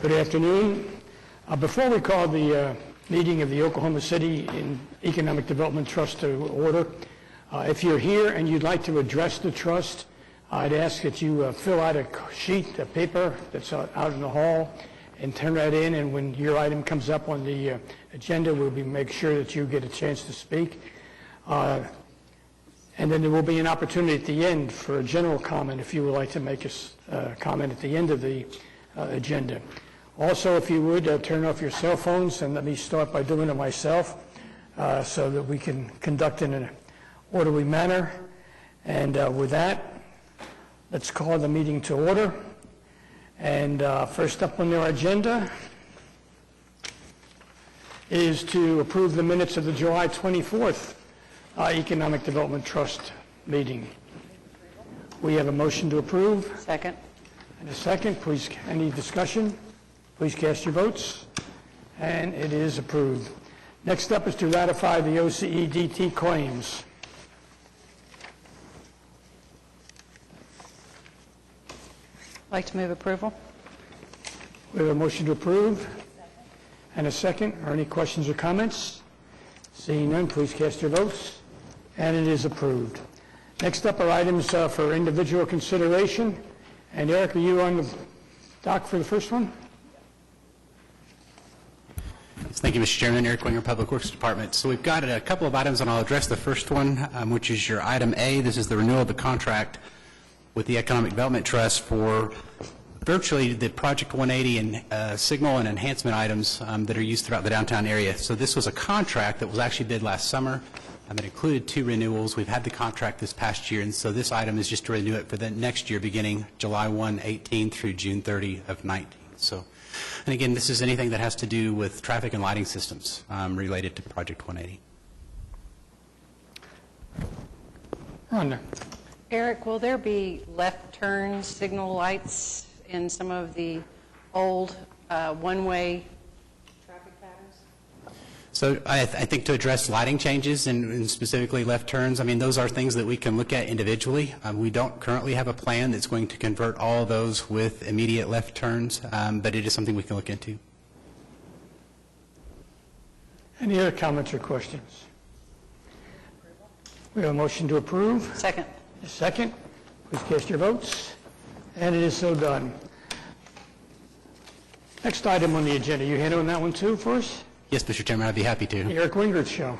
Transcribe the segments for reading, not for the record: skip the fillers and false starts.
Good afternoon. Before we call the meeting of the Oklahoma City Economic Development Trust to order, if you're here and you'd like to address the trust, I'd ask that you fill out a sheet of paper that's out in the hall and turn that in, and when your item comes up on the agenda, we'll make sure that you get a chance to speak. And then there will be an opportunity at the end for a general comment if you would like to make a comment at the end of the agenda. Also, if you would, turn off your cell phones, and let me start by doing it myself so that we can conduct in an orderly manner. And with that, let's call the meeting to order. And first up on our agenda is to approve the minutes of the July 24th Economic Development Trust meeting. We have a motion to approve. Second. And a second. Please, any discussion? Please cast your votes. And it is approved. Next up is to ratify the OCE-DT claims. I'd like to move approval. We have a motion to approve and a second. Are any questions or comments? Seeing none, please cast your votes. And it is approved. Next up are items for individual consideration. And Eric, are you on the dock for the first one? Thank you, Mr. Chairman. Eric Winger, Public Works Department. So we've got a couple of items, and I'll address the first one, which is your item A. This is the renewal of the contract with the Economic Development Trust for virtually the Project 180 and signal and enhancement items that are used throughout the downtown area. So this was a contract that was actually bid last summer. It included 2 renewals. We've had the contract this past year, and so this item is just to renew it for the next year, beginning July 1, 18 through June 30 of 19. So, and again, this is anything that has to do with traffic and lighting systems related to Project 180. Rhonda. Eric, will there be left turn signal lights in some of the old one-way traffic patterns? So I think to address lighting changes and specifically left turns, I mean, those are things that we can look at individually. We don't currently have a plan that's going to convert all of those with immediate left turns, but it is something we can look into. Any other comments or questions? We have a motion to approve. Second. A second. Please cast your votes. And it is so done. Next item on the agenda. You handling that one too for us? Yes, Mr. Chairman, I'd be happy to. Eric Winger's show.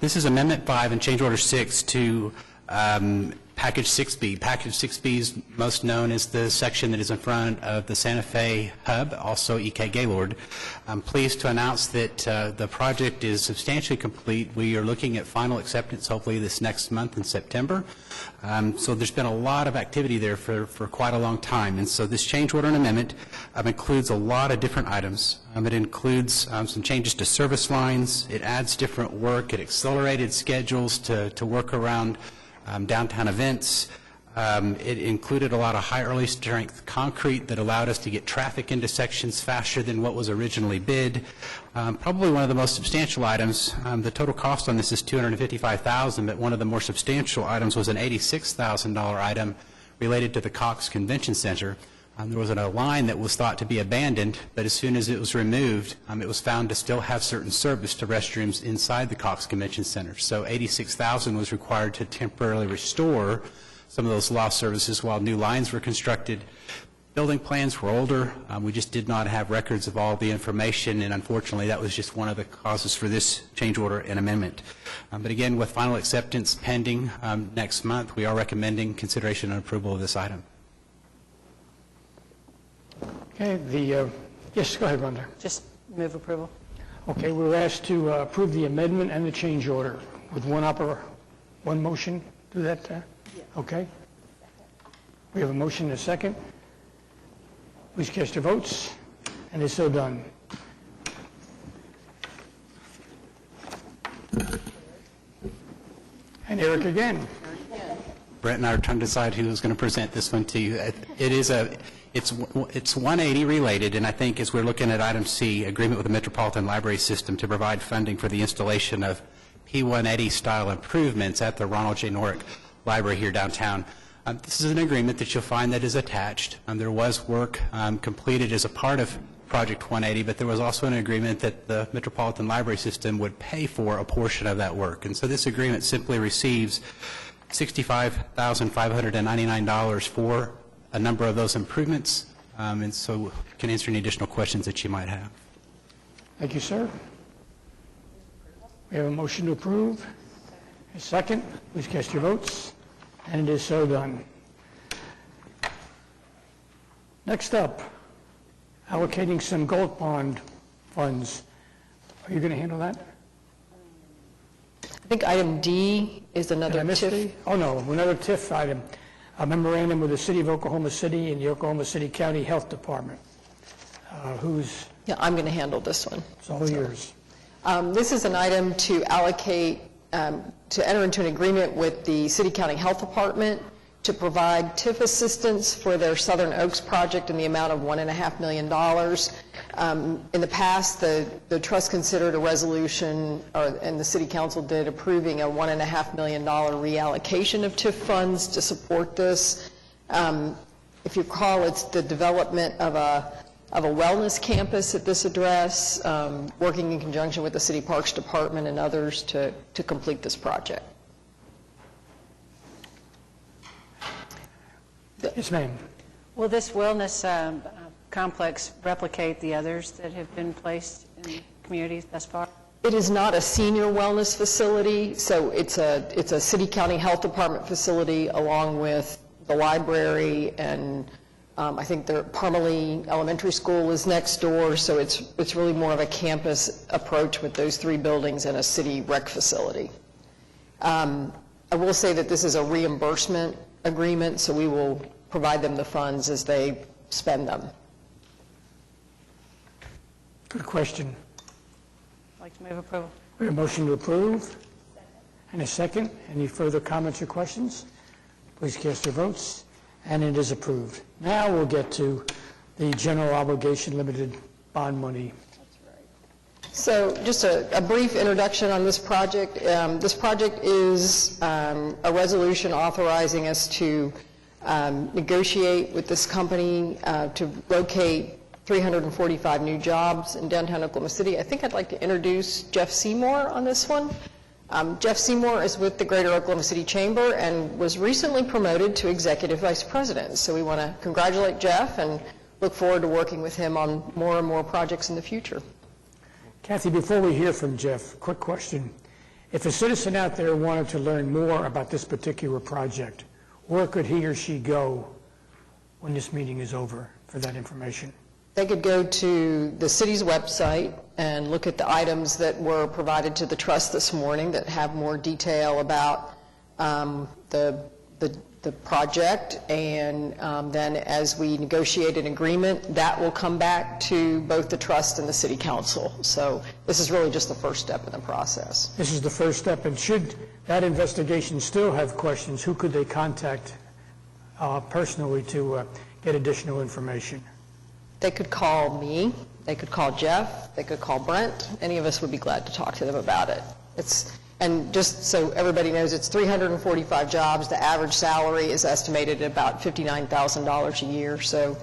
This is Amendment 5 and Change Order 6 to Package 6B. Package 6B is most known as the section that is in front of the Santa Fe Hub, also E.K. Gaylord. I'm pleased to announce that the project is substantially complete. We are looking at final acceptance hopefully this next month in September. So there's been a lot of activity there for quite a long time. And so this change order and amendment includes a lot of different items. It includes some changes to service lines. It adds different work. It accelerated schedules to work around downtown events. It included a lot of high early strength concrete that allowed us to get traffic into sections faster than what was originally bid. Probably one of the most substantial items, the total cost on this is $255,000, but one of the more substantial items was an $86,000 item related to the Cox Convention Center. There was a line that was thought to be abandoned, but as soon as it was removed, it was found to still have certain service to restrooms inside the Cox Convention Center. So $86,000 was required to temporarily restore some of those lost services while new lines were constructed. Building plans were older. We just did not have records of all the information, and unfortunately that was just one of the causes for this change order and amendment. But again, with final acceptance pending next month, we are recommending consideration and approval of this item. Okay, yes, go ahead, Rhonda. Just move approval. Okay, we're asked to approve the amendment and the change order with one motion. Do that? Yeah. Okay. We have a motion and a second. Please cast your votes. And it's so done. And Eric again. Brett and I are trying to decide who is going to present this one to you. It's 180 related, and I think as we're looking at item C, agreement with the Metropolitan Library System to provide funding for the installation of P180 style improvements at the Ronald J. Norick Library here downtown. This is an agreement that you'll find that is attached. There was work completed as a part of Project 180, but there was also an agreement that the Metropolitan Library System would pay for a portion of that work. And so this agreement simply receives $65,599 for a number of those improvements, and so can answer any additional questions that you might have. Thank you, sir. We have a motion to approve. A second. Please cast your votes. And it is so done. Next up, allocating some gold bond funds. Are you going to handle that? I think item D is Did I another miss TIF. D? Oh, no, another TIF item. A memorandum with the City of Oklahoma City and the Oklahoma City County Health Department. Who's, Yeah, I'm going to handle this one. it's all yours. This is an item to allocate, to enter into an agreement with the City County Health Department to provide TIF assistance for their Southern Oaks project in the amount of $1.5 million. In the past, the trust considered a resolution, and the City Council did, approving a $1.5 million reallocation of TIF funds to support this. If you recall, it's the development of a wellness campus at this address, working in conjunction with the City Parks Department and others to complete this project. Yes, ma'am. Will this wellness complex replicate the others that have been placed in communities thus far? It is not a senior wellness facility, so it's a City County Health Department facility along with the library, and I think the Parmalee Elementary School is next door, so it's really more of a campus approach with those three buildings and a city rec facility. I will say that this is a reimbursement agreement, so we will provide them the funds as they spend them. Good question. I'd like to move approval. We have a motion to approve. And a second. Any further comments or questions? Please cast your votes. And it is approved. Now we'll get to the general obligation limited bond money. So just a brief introduction on this project. This project is a resolution authorizing us to negotiate with this company to locate 345 new jobs in downtown Oklahoma City. I think I'd like to introduce Jeff Seymour on this one. Jeff Seymour is with the Greater Oklahoma City Chamber and was recently promoted to Executive Vice President. So we want to congratulate Jeff and look forward to working with him on more and more projects in the future. Kathy, before we hear from Jeff, quick question. If a citizen out there wanted to learn more about this particular project, where could he or she go when this meeting is over for that information? They could go to the city's website and look at the items that were provided to the trust this morning that have more detail about the project, and then as we negotiate an agreement, that will come back to both the trust and the city council. So this is really just the first step in the process. This is the first step, and should that investigation still have questions, who could they contact personally to get additional information? They could call me, they could call Jeff, they could call Brent. Any of us would be glad to talk to them about it. And just so everybody knows, it's 345 jobs. The average salary is estimated at about $59,000 a year. So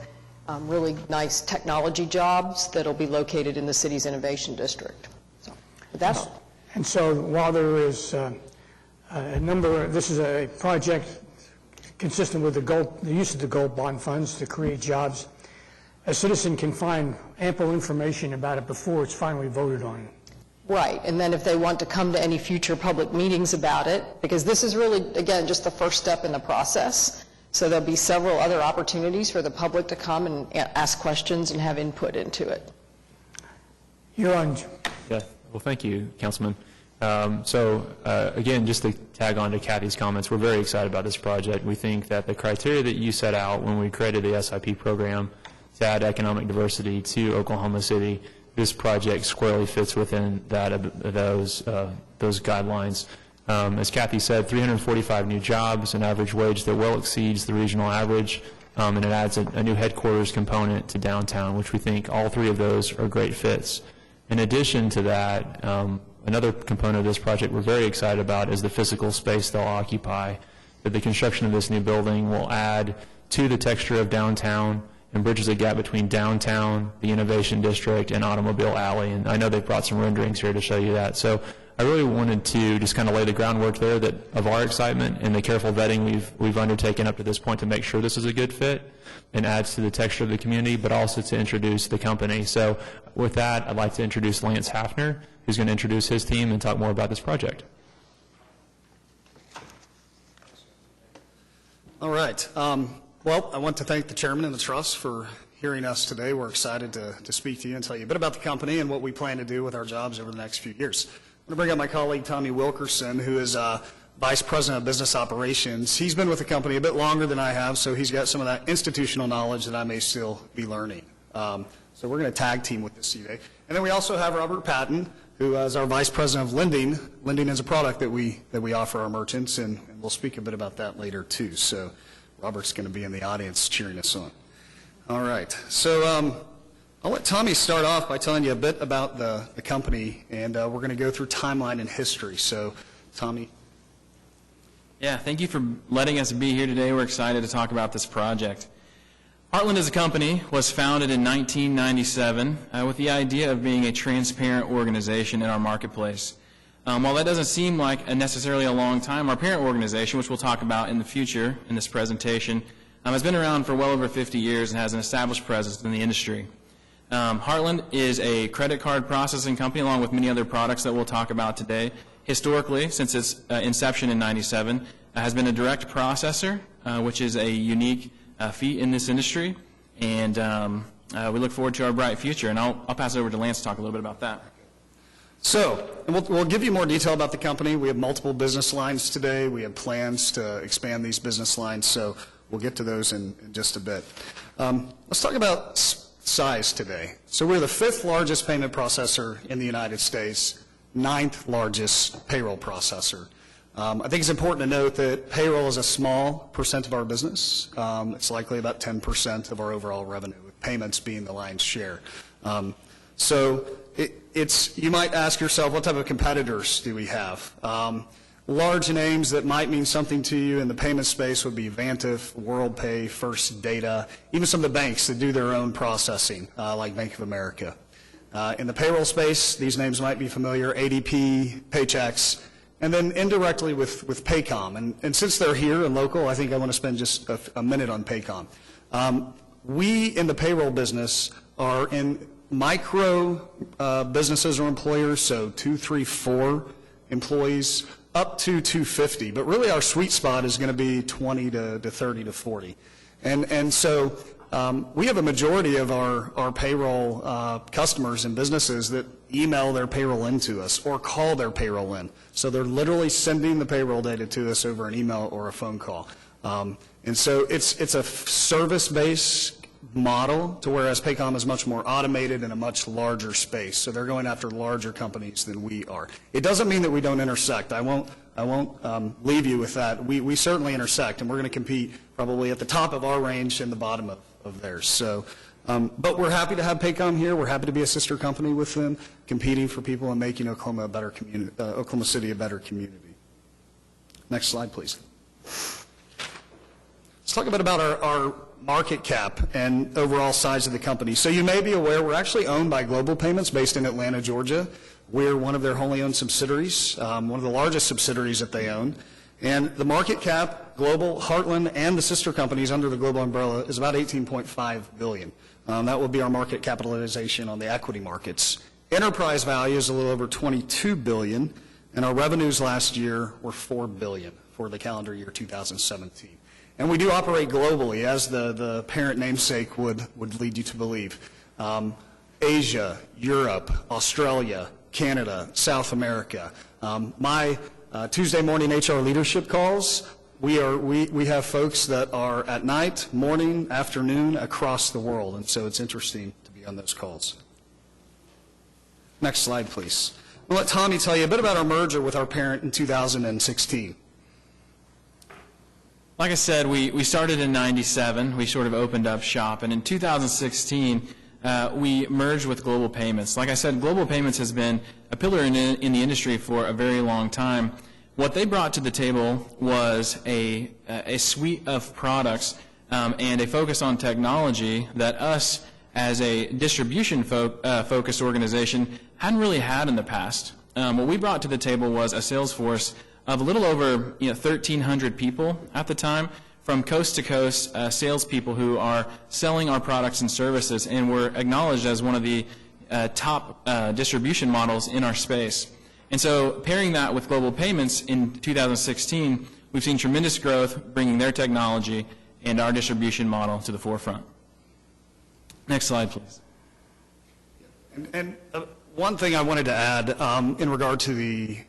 really nice technology jobs that'll be located in the city's innovation district. So with that, And so while there is this is a project consistent with the use of the gold bond funds to create jobs, a citizen can find ample information about it before it's finally voted on. right. And then if they want to come to any future public meetings about it, because this is really, again, just the first step in the process. So there'll be several other opportunities for the public to come and ask questions and have input into it. You're on. Yeah, well, thank you, Councilman. Again, just to tag on to Kathy's comments, we're very excited about this project. We think that the criteria that you set out when we created the SIP program to add economic diversity to Oklahoma City, this project squarely fits within those guidelines. As Kathy said, 345 new jobs, an average wage that well exceeds the regional average, and it adds a new headquarters component to downtown, which we think all three of those are great fits. In addition to that, another component of this project we're very excited about is the physical space they'll occupy. That the construction of this new building will add to the texture of downtown and bridges the gap between downtown, the Innovation District, and Automobile Alley. And I know they've brought some renderings here to show you that. So I really wanted to just kind of lay the groundwork there of our excitement and the careful vetting we've undertaken up to this point to make sure this is a good fit and adds to the texture of the community, but also to introduce the company. So with that, I'd like to introduce Lance Hafner, who's going to introduce his team and talk more about this project. All right. Well, I want to thank the chairman and the trust for hearing us today. We're excited to speak to you and tell you a bit about the company and what we plan to do with our jobs over the next few years. I'm going to bring up my colleague, Tommy Wilkerson, who is Vice President of Business Operations. He's been with the company a bit longer than I have, so he's got some of that institutional knowledge that I may still be learning. So we're going to tag team with this today. And then we also have Robert Patton, who is our Vice President of Lending. Lending is a product that we offer our merchants, and we'll speak a bit about that later too. So Robert's going to be in the audience cheering us on. All right. So I'll let Tommy start off by telling you a bit about the company, and we're going to go through timeline and history. So, Tommy. Yeah, thank you for letting us be here today. We're excited to talk about this project. Heartland as a company was founded in 1997 with the idea of being a transparent organization in our marketplace. While that doesn't seem like necessarily a long time, our parent organization, which we'll talk about in the future in this presentation, has been around for well over 50 years and has an established presence in the industry. Heartland is a credit card processing company along with many other products that we'll talk about today. Historically, since its inception in 97, has been a direct processor, which is a unique feat in this industry, and we look forward to our bright future. And I'll pass it over to Lance to talk a little bit about that. So, and we'll give you more detail about the company. We have multiple business lines today. We have plans to expand these business lines, so we'll get to those in just a bit. Let's talk about size today. So we're the 5th largest payment processor in the United States, 9th largest payroll processor. I think it's important to note that payroll is a small percent of our business. It's likely about 10% of our overall revenue, with payments being the lion's share. So you might ask yourself, what type of competitors do we have? Large names that might mean something to you in the payment space would be Vantiv, WorldPay, First Data, even some of the banks that do their own processing, like Bank of America. In the payroll space, these names might be familiar, ADP, Paychex, and then indirectly with Paycom. And since they're here and local, I think I want to spend just a minute on Paycom. We in the payroll business are in micro businesses or employers, so 2, 3, 4 employees, up to 250. But really our sweet spot is going to be 20 to 30 to 40. And so we have a majority of our payroll customers and businesses that email their payroll into us or call their payroll in. So they're literally sending the payroll data to us over an email or a phone call. And so it's a service-based model, to whereas Paycom is much more automated in a much larger space. So they're going after larger companies than we are. It doesn't mean that we don't intersect. I won't leave you with that. We certainly intersect, and we're going to compete probably at the top of our range and the bottom of theirs. So, but we're happy to have Paycom here. We're happy to be a sister company with them, competing for people and making Oklahoma a better community, Oklahoma City a better community. Next slide, please. Let's talk a bit about our market cap and overall size of the company. So you may be aware we're actually owned by Global Payments based in Atlanta, Georgia. We're one of their wholly owned subsidiaries, one of the largest subsidiaries that they own. And the market cap, Global, Heartland, and the sister companies under the Global umbrella is about $18.5 billion. That will be our market capitalization on the equity markets. Enterprise value is a little over $22 billion, and our revenues last year were $4 billion for the calendar year 2017. And we do operate globally, as the parent namesake would lead you to believe. Asia, Europe, Australia, Canada, South America. My Tuesday morning HR leadership calls, we have folks that are at night, morning, afternoon, across the world, and so it's interesting to be on those calls. Next slide, please. I'll let Tommy tell you a bit about our merger with our parent in 2016. Like I said, we started in 97. We sort of opened up shop. And in 2016, we merged with Global Payments. Like I said, Global Payments has been a pillar in the industry for a very long time. What they brought to the table was a suite of products and a focus on technology that us as a distribution-focused organization hadn't really had in the past. What we brought to the table was a sales force of a little over 1,300 people at the time, from coast to coast salespeople who are selling our products and services, and we're acknowledged as one of the top distribution models in our space. And so pairing that with Global Payments in 2016, we've seen tremendous growth bringing their technology and our distribution model to the forefront. Next slide, please. And one thing I wanted to add in regard to the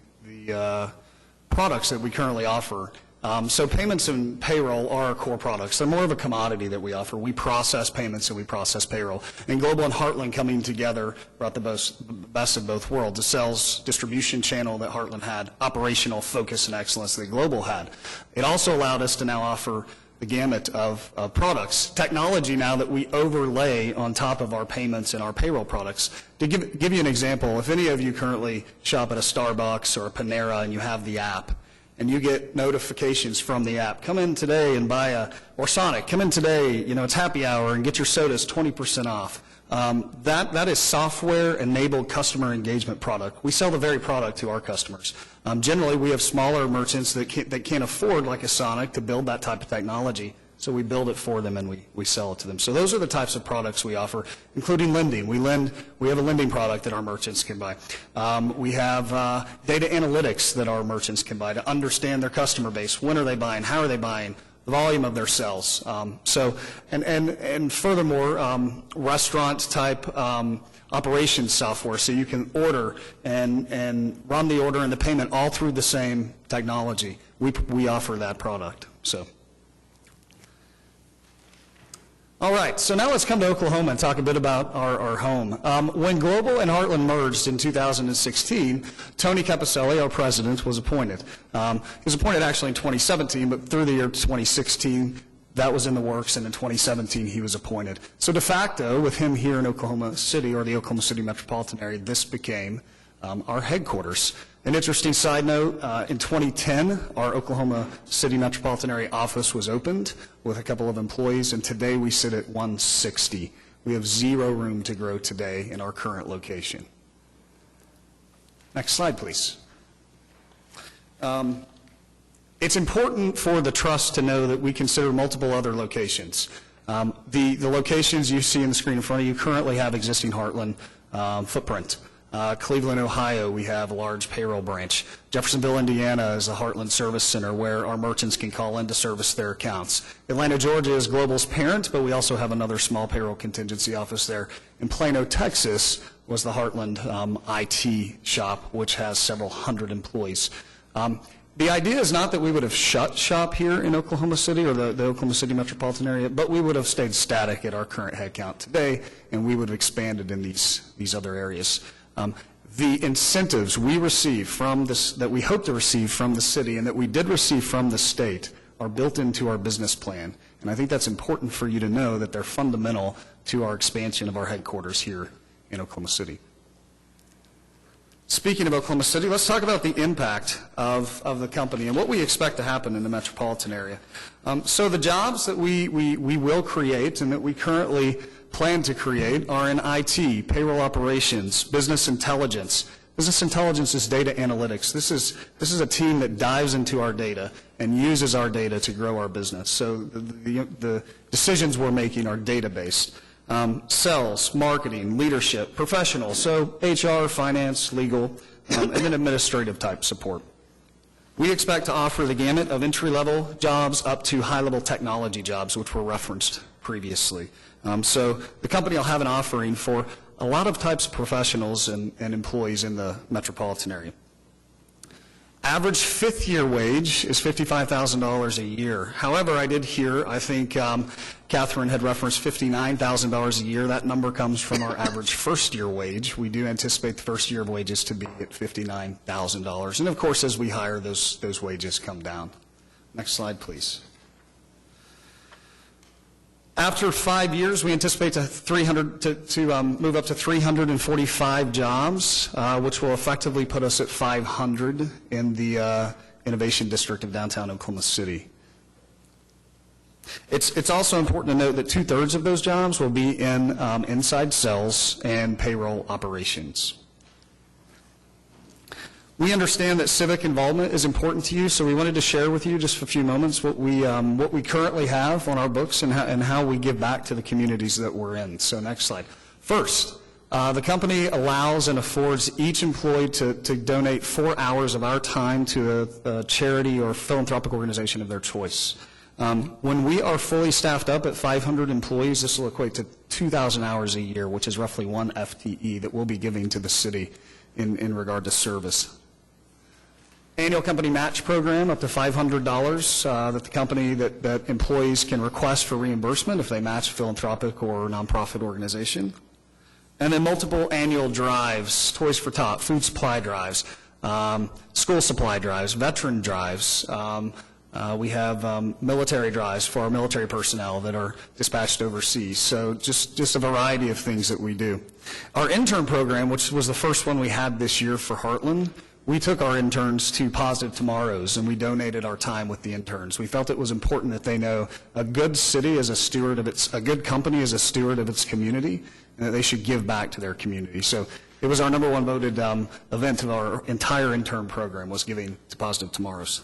products that we currently offer. So payments and payroll are our core products. They're more of a commodity that we offer. We process payments and we process payroll. And Global and Heartland coming together brought the best of both worlds. The sales distribution channel that Heartland had, operational focus and excellence that Global had. It also allowed us to now offer the gamut of products. Technology now that we overlay on top of our payments and our payroll products. To give you an example, if any of you currently shop at a Starbucks or a Panera and you have the app, and you get notifications from the app, come in today and buy or Sonic, come in today, it's happy hour and get your sodas 20% off. That is software-enabled customer engagement product. We sell the very product to our customers. Generally, we have smaller merchants that can't afford, like a Sonic, to build that type of technology. So we build it for them and we sell it to them. So those are the types of products we offer, including lending. We have a lending product that our merchants can buy. We have data analytics that our merchants can buy to understand their customer base. When are they buying? How are they buying? The volume of their sales. And furthermore, restaurant type operations software, so you can order and run the order and the payment all through the same technology. We offer that product. So. All right, so now let's come to Oklahoma and talk a bit about our home. When Global and Heartland merged in 2016, Tony Capicelli, our president, was appointed. He was appointed actually in 2017, but through the year 2016, that was in the works, and in 2017, he was appointed. So de facto, with him here in Oklahoma City, or the Oklahoma City metropolitan area, this became our headquarters. An interesting side note, in 2010, our Oklahoma City metropolitan area office was opened with a couple of employees, and today we sit at 160. We have zero room to grow today in our current location. Next slide, please. It's important for the trust to know that we consider multiple other locations. The locations you see in the screen in front of you currently have existing Heartland footprint. Cleveland, Ohio, we have a large payroll branch. Jeffersonville, Indiana is a Heartland Service Center where our merchants can call in to service their accounts. Atlanta, Georgia is Global's parent, but we also have another small payroll contingency office there. In Plano, Texas was the Heartland IT shop, which has several hundred employees. The idea is not that we would have shut shop here in Oklahoma City or the Oklahoma City metropolitan area, but we would have stayed static at our current headcount today, and we would have expanded in these other areas. The incentives we receive from this, that we hope to receive from the city and that we did receive from the state, are built into our business plan. And I think that's important for you to know, that they're fundamental to our expansion of our headquarters here in Oklahoma City. Speaking of Oklahoma City, let's talk about the impact of the company and what we expect to happen in the metropolitan area. So the jobs that we will create and that we currently plan to create are in IT, payroll operations, business intelligence. Business intelligence is data analytics. This is a team that dives into our data and uses our data to grow our business. So the decisions we're making are data-based. Sales, marketing, leadership, professionals, so HR, finance, legal, and then administrative type support. We expect to offer the gamut of entry-level jobs up to high-level technology jobs, which were referenced previously. So the company will have an offering for a lot of types of professionals and employees in the metropolitan area. Average fifth-year wage is $55,000 a year. However, I did hear, I think Catherine had referenced $59,000 a year. That number comes from our average first-year wage. We do anticipate the first year of wages to be at $59,000. And of course, as we hire, those wages come down. Next slide, please. After 5 years, we anticipate to move up to 345 jobs, which will effectively put us at 500 in the Innovation District of downtown Oklahoma City. It's also important to note that 2/3 of those jobs will be in inside sales and payroll operations. We understand that civic involvement is important to you, so we wanted to share with you just for a few moments what we currently have on our books and how we give back to the communities that we're in. So next slide. First, the company allows and affords each employee to donate 4 hours of our time to a charity or philanthropic organization of their choice. When we are fully staffed up at 500 employees, this will equate to 2,000 hours a year, which is roughly 1 FTE that we'll be giving to the city in regard to service. Annual company match program, up to $500 that the company, that employees can request for reimbursement if they match a philanthropic or nonprofit organization. And then multiple annual drives, Toys for Tot, food supply drives, school supply drives, veteran drives. We have military drives for our military personnel that are dispatched overseas. So just a variety of things that we do. Our intern program, which was the first one we had this year for Heartland, we took our interns to Positive Tomorrows, and we donated our time with the interns. We felt it was important that they know a good city is a good company is a steward of its community, and that they should give back to their community. So it was our #1 voted event of our entire intern program, was giving to Positive Tomorrows.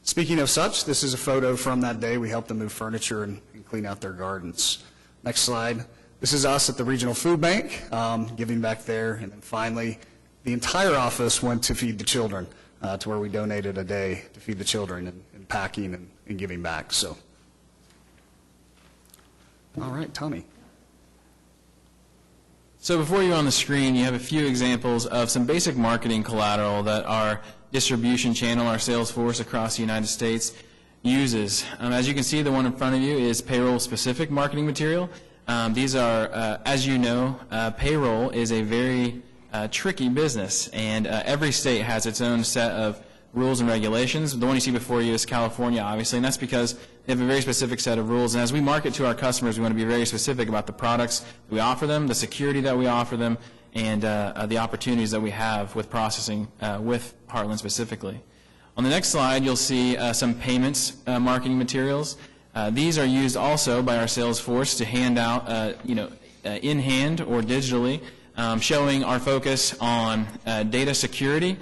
Speaking of such, this is a photo from that day. We helped them move furniture and clean out their gardens. Next slide. This is us at the Regional Food Bank, giving back there. And then finally, the entire office went to Feed the Children, to where we donated a day to feed the children and packing and giving back. So, all right, Tommy. So before you on the screen, you have a few examples of some basic marketing collateral that our distribution channel, our sales force across the United States uses. As you can see, the one in front of you is payroll-specific marketing material. These are, as you know, payroll is a very tricky business, and every state has its own set of rules and regulations. The one you see before you is California, obviously, and that's because they have a very specific set of rules. And as we market to our customers, we want to be very specific about the products that we offer them, the security that we offer them, and the opportunities that we have with processing with Heartland specifically. On the next slide, you'll see some payments marketing materials. These are used also by our sales force to hand out, in hand or digitally, showing our focus on data security.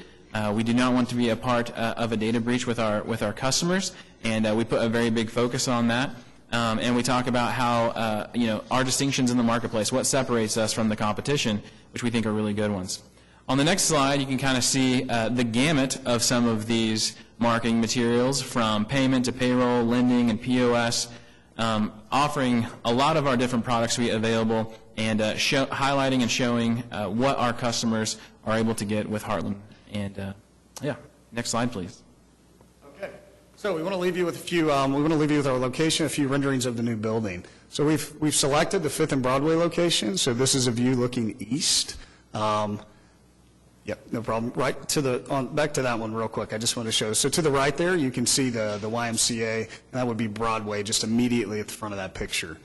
We do not want to be a part of a data breach with our customers, and we put a very big focus on that. And we talk about how our distinctions in the marketplace, what separates us from the competition, which we think are really good ones. On the next slide, you can kind of see the gamut of some of these marketing materials, from payment to payroll, lending, and POS, offering a lot of our different product suite available, and highlighting and showing what our customers are able to get with Heartland. And next slide, please. Okay, so we want to leave you with a few. We want to leave you with our location, a few renderings of the new building. So we've selected the 5th and Broadway location. So this is a view looking east. Yep, no problem. Right to back to that one real quick. I just want to show. So to the right there, you can see the YMCA, and that would be Broadway, just immediately at the front of that picture.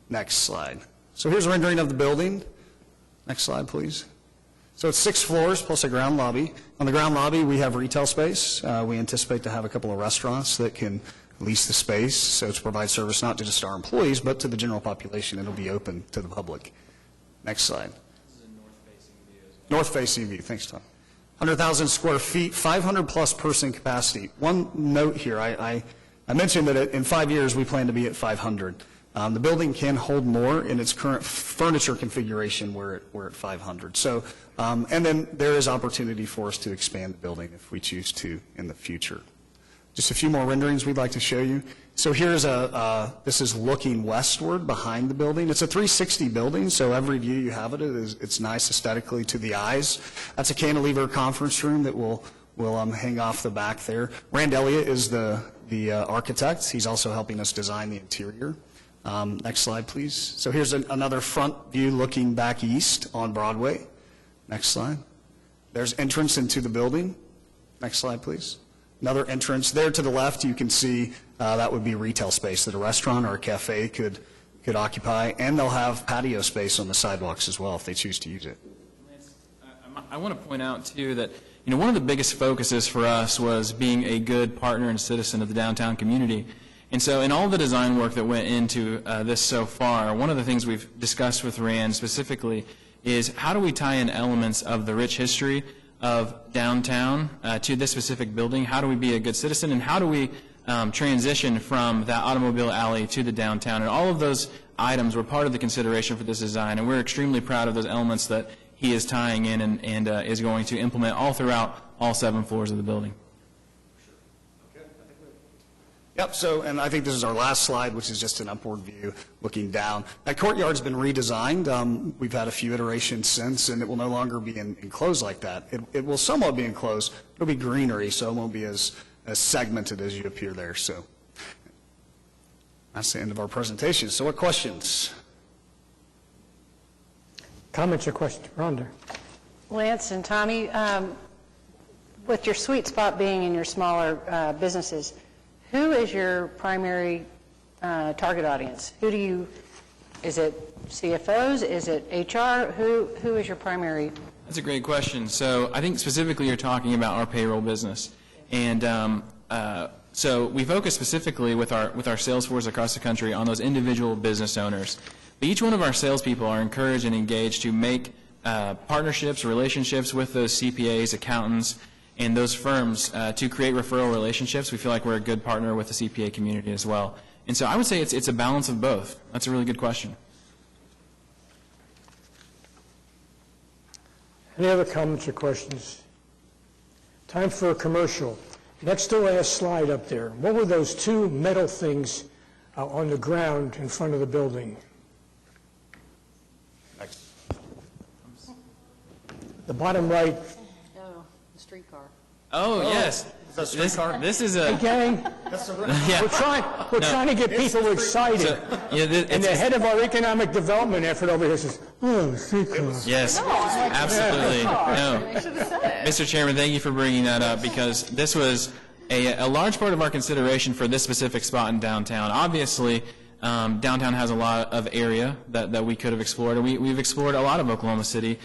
Next slide. So here's a rendering of the building. Next slide, please. So it's 6 floors plus a ground lobby. On the ground lobby, we have retail space. We anticipate to have a couple of restaurants that can lease the space, so to provide service not to just our employees, but to the general population. It'll be open to the public. Next slide. This is a north-facing view as well. North-facing view. Thanks, Tom. 100,000 square feet, 500-plus person capacity. One note here. I mentioned that in 5 years, we plan to be at 500. The building can hold more in its current furniture configuration. We're at 500. So, and then there is opportunity for us to expand the building if we choose to in the future. Just a few more renderings we'd like to show you. So here's this is looking westward behind the building. It's a 360 building, so every view you have it's nice aesthetically to the eyes. That's a cantilever conference room that will hang off the back there. Rand Elliott is the architect. He's also helping us design the interior. Next slide, please. So here's another front view looking back east on Broadway. Next slide. There's entrance into the building. Next slide, please. Another entrance. There to the left, you can see that would be retail space that a restaurant or a cafe could occupy, and they'll have patio space on the sidewalks as well if they choose to use it. I want to point out, too, that one of the biggest focuses for us was being a good partner and citizen of the downtown community. And so in all the design work that went into this so far, one of the things we've discussed with Rand specifically is how do we tie in elements of the rich history of downtown to this specific building? How do we be a good citizen, and how do we transition from that automobile alley to the downtown? And all of those items were part of the consideration for this design, and we're extremely proud of those elements that he is tying in and is going to implement all throughout all 7 floors of the building. Yep, so, and I think this is our last slide, which is just an upward view looking down. That courtyard's been redesigned. We've had a few iterations since, and it will no longer be enclosed like that. It will somewhat be enclosed. It'll be greenery, so it won't be as segmented as you appear there. So that's the end of our presentation. So what questions? Comments or questions? Rhonda? Lance and Tommy, with your sweet spot being in your smaller businesses, who is your primary target audience? Is it CFOs? Is it HR? Who is your primary? That's a great question. So I think specifically you're talking about our payroll business. And so we focus specifically with our sales force across the country on those individual business owners. But each one of our salespeople are encouraged and engaged to make partnerships, relationships with those CPAs, accountants, and those firms to create referral relationships. We feel like we're a good partner with the CPA community as well. And so I would say it's a balance of both. That's a really good question. Any other comments or questions? Time for a commercial. Next to last slide up there. What were those 2 metal things on the ground in front of the building? The bottom right. Oh, the streetcar. Oh, yes. Is that a streetcar? This is Hey, a... gang, Yeah. we're trying to get people excited. And the head of our economic development effort over here says, oh, streetcar. Yes, absolutely. No. Mr. Chairman, thank you for bringing that up, because this was a large part of our consideration for this specific spot in downtown. Obviously, downtown has a lot of area that we could have explored, and we've explored a lot of Oklahoma City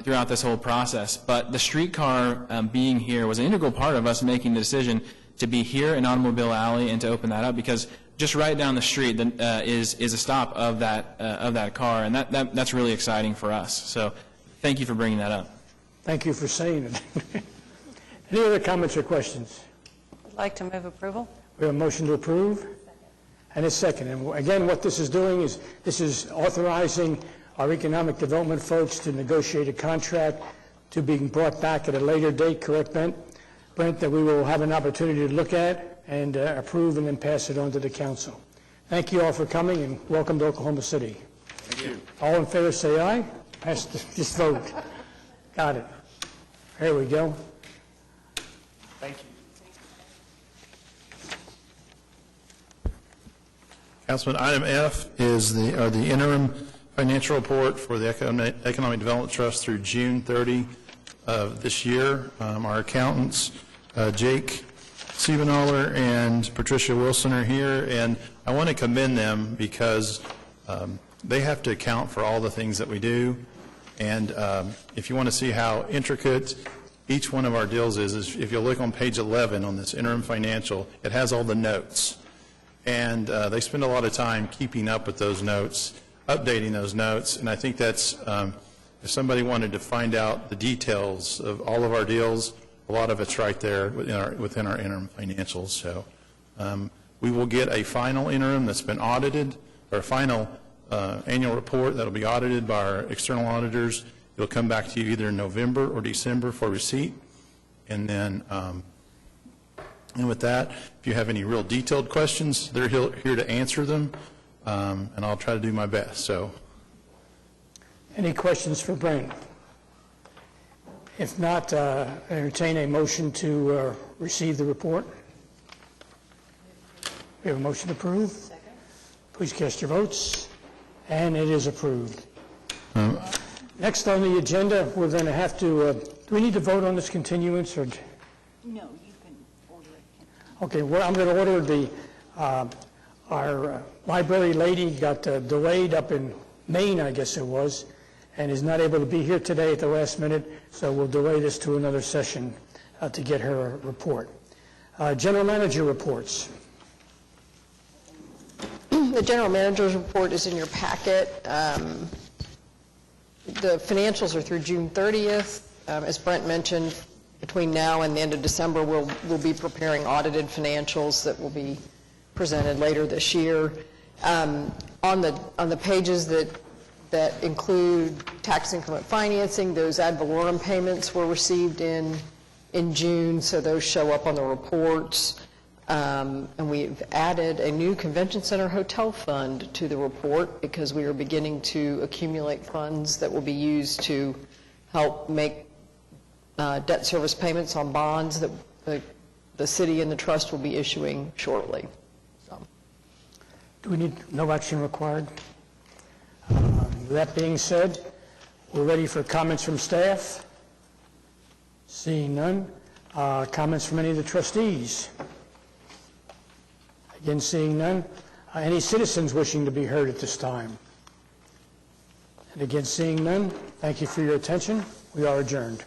throughout this whole process. But the streetcar being here was an integral part of us making the decision to be here in Automobile Alley and to open that up, because just right down the street is a stop of that car, and that's really exciting for us. So thank you for bringing that up. Thank you for saying it. Any other comments or questions? I'd like to move approval. We have a motion to approve and a second. And again, what this is doing is this is authorizing our economic development folks to negotiate a contract to be brought back at a later date, correct, Brent? Brent, that we will have an opportunity to look at and approve and then pass it on to the council. Thank you all for coming, and welcome to Oklahoma City. Thank you. All in favor, say aye. Just vote. Got it. There we go. Thank you. Councilman, item F is the interim financial report for the Economic Development Trust through June 30 of this year. Our accountants, Jake Siebenoller and Patricia Wilson, are here, and I want to commend them because they have to account for all the things that we do. And if you want to see how intricate each one of our deals is if you look on page 11 on this interim financial, it has all the notes. And they spend a lot of time keeping up with those notes, updating those notes, and I think that's, if somebody wanted to find out the details of all of our deals, a lot of it's right there within our interim financials. So we will get a final interim that's been audited, or a final annual report that will be audited by our external auditors. It'll come back to you either in November or December for receipt. And then, and with that, if you have any real detailed questions, they're here to answer them, and I'll try to do my best. So, Any questions for Brent? If not, entertain a motion to receive the report. We have a motion to approve. Second. Please cast your votes. And it is approved. Next on the agenda, we're going to have to, do we need to vote on this continuance, or? No, you can order it. Okay, well, I'm going to order the, our library lady got delayed up in Maine, I guess it was, and is not able to be here today at the last minute, so we'll delay this to another session to get her report. General manager reports. The general manager's report is in your packet. The financials are through June 30th. As Brent mentioned, between now and the end of December, we'll be preparing audited financials that will be presented later this year. On the pages that include tax increment financing, those ad valorem payments were received in June, so those show up on the reports. And we've added a new convention center hotel fund to the report because we are beginning to accumulate funds that will be used to help make debt service payments on bonds that the city and the trust will be issuing shortly. So. Do we need no action required? That being said, we're ready for comments from staff. Seeing none. Comments from any of the trustees? Again, seeing none. Any citizens wishing to be heard at this time? And again, seeing none, thank you for your attention. We are adjourned.